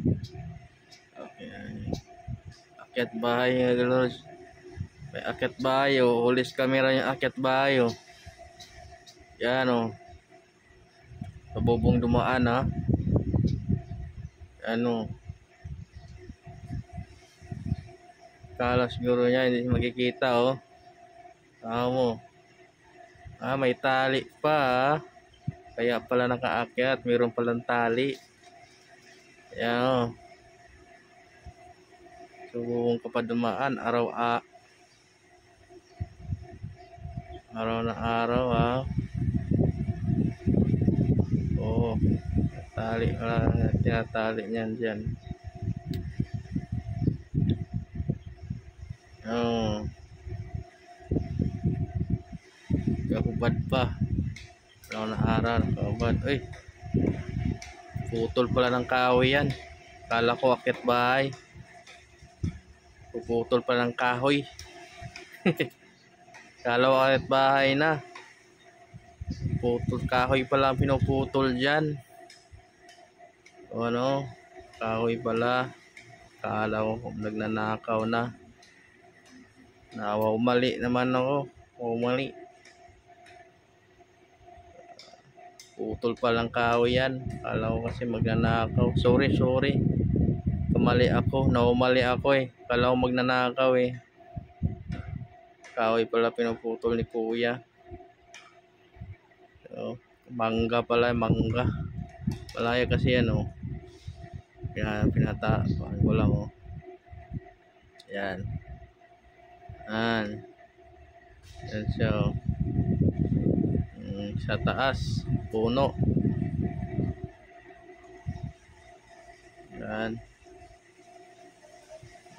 Okay. Akyat bahay mga lods. May akyat bahay oh. Hulis camera yung akyat bahay oh. Yan oh. Pabubong dumaan ha. Ano. Kala siguro niya hindi makikita oh. Tama mo. May tali pa ah. Kaya pala nakaakyat, mayroon palang tali. Ayan o. Subong ka pa dumaan, araw na araw ha. Oo. Tali lang, tinatali niyan dyan. Oo. Kahubad pa. Araw na araw, kahubad. Uy. Putol pala ng kahoy yan. Kala ko akyat bahay. Puputol pa ng kahoy. Kala ko akyat bahay na. Putol kahoy pala ang pinuputol dyan. O ano? Kahoy pala. Kala ko nagnanakaw na. Mali naman ako. Mali. Putol pa lang kahoy yan. Kala ko kasi magnanakaw. Sorry. Kamali ako. Naumali ako eh. Kala ko magnanakaw eh. Kahoy pala pinuputol ni kuya. So, mangga pala. Mangga. Malaya kasi yan oh. Pinata. Ko lang oh. Yan. Yan siya oh. Sa taas. Puno. Yan.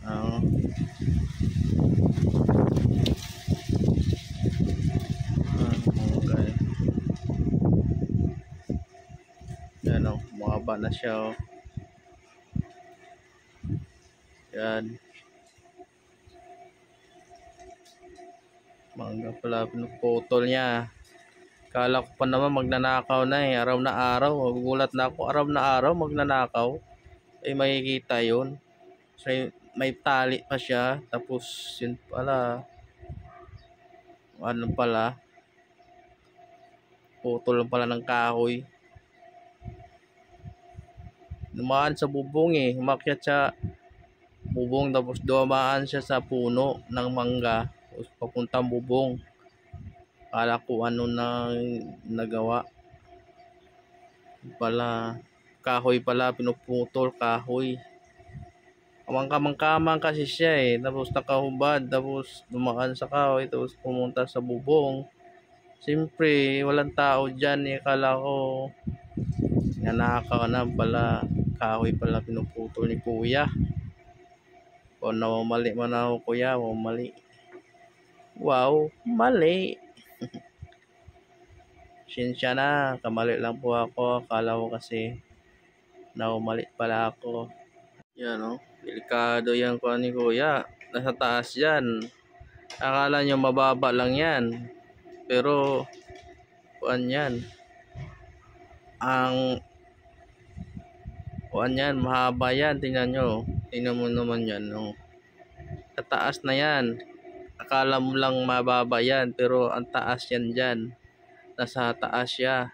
Okay. Yan o. Bumaba na siya o. Yan. Mangga pala pinuputol niya. Kala ko pa naman magnanakaw na eh. Araw na araw. Magugulat na ako. Araw na araw magnanakaw. Makikita yun. So, may tali pa siya. Tapos yun pala. Ano pala. Putol pala ng kahoy. Dumaan sa bubong eh. Umakyat sa bubong. Tapos dumaan siya sa puno ng mangga. Tapos papuntang bubong. Kala ko ano na nagawa. Pala kahoy pala pinuputol kahoy. Kamang-kamang kasi siya eh. Tapos nakahubad. Tapos dumaan sa kahoy. Tapos pumunta sa bubong. Siyempre walang tao dyan eh. Kala ko nanakaw na pala. Kahoy pala pinuputol ni kuya. O mali man ako kuya. Mali. Wow. Mali. Sinsya na. Kamali lang po ako. Akala ko kasi mali pala ako. Yan o. Delikado yan ko ni kuya. Nasa taas yan. Akala nyo mababa lang yan. Pero kuan yan. Kuan yan. Mahaba yan. Tingnan nyo. Tingnan mo naman yan. No? Sa taas na yan. Akala mo lang mababa yan. Pero ang taas yan dyan. Nasa taas siya.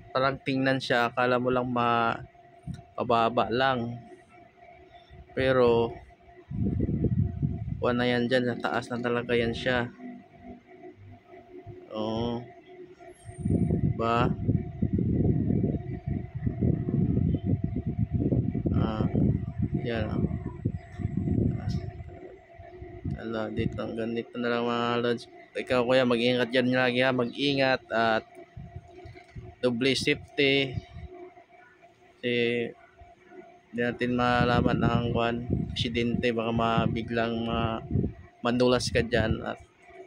Parang tingnan siya. Akala mo lang mababa lang. Pero kuan na yan dyan. Sa taas na talaga yan siya. Oo. Diba? Yan. Dito ganito na lang mga lods. Ikaw kuya mag-ingat dyan lagi ha. Mag-ingat at double safety. Kasi hindi natin malaman ang aksidente. Baka mabiglang manulas ka dyan. At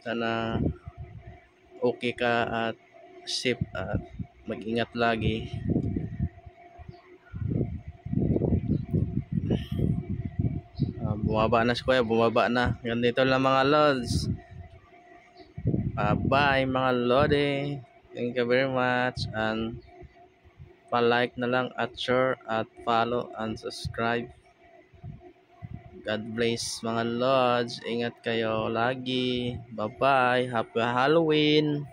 sana okay ka at safe at mag-ingat lagi. Bumaba na si kuya, bumaba na. Ganito lang mga lods. Bye mga lodi. Thank you very much and Pa-like na lang at share at follow and subscribe. God bless mga Lods. Ingat kayo lagi. Bye-bye. Happy Halloween.